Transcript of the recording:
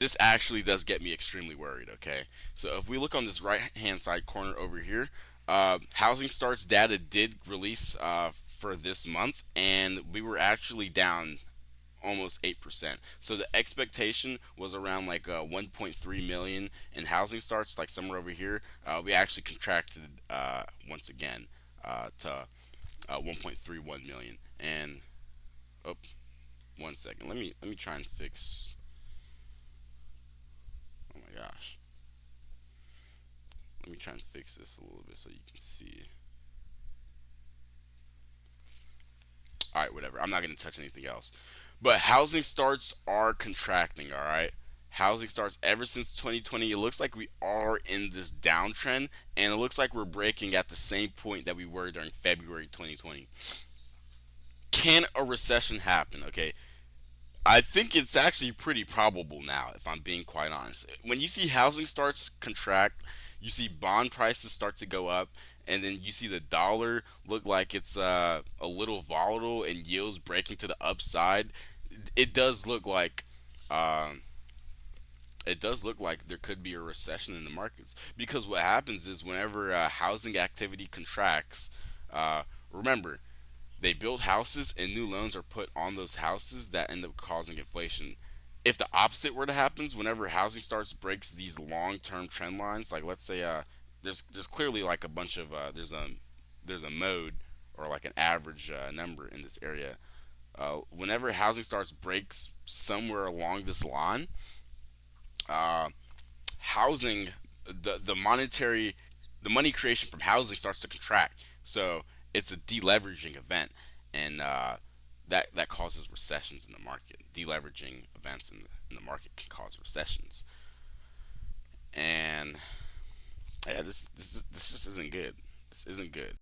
this actually does get me extremely worried. Okay, so if we look on this right hand side corner over here, housing starts data did release for this month, and we were actually down almost 8%. So the expectation was around like 1.3 million in housing starts, like somewhere over here. We actually contracted once again to 1.31 million. And oh, 1 second. Let me try and fix. Oh my gosh. Let me try and fix this a little bit so you can see. All right, whatever. I'm not going to touch anything else. But housing starts are contracting, all right? Housing starts ever since 2020. It looks like we are in this downtrend, and it looks like we're breaking at the same point that we were during February 2020. Can a recession happen? Okay, I think it's actually pretty probable now, if I'm being quite honest. When you see housing starts contract, you see bond prices start to go up, and then you see the dollar look like it's a little volatile and yields breaking to the upside. It does look like um, there could be a recession in the markets, because what happens is whenever housing activity contracts, uh, remember, they build houses and new loans are put on those houses that end up causing inflation. If the opposite were to happen, whenever housing starts breaks these long-term trend lines, like let's say there's clearly like a bunch of there's a mode or like an average number in this area. Whenever housing starts breaks somewhere along this line, uh, housing the money creation from housing starts to contract. So it's a deleveraging event, and that causes recessions in the market. Deleveraging events in the market can cause recessions, and yeah, this just isn't good. This isn't good.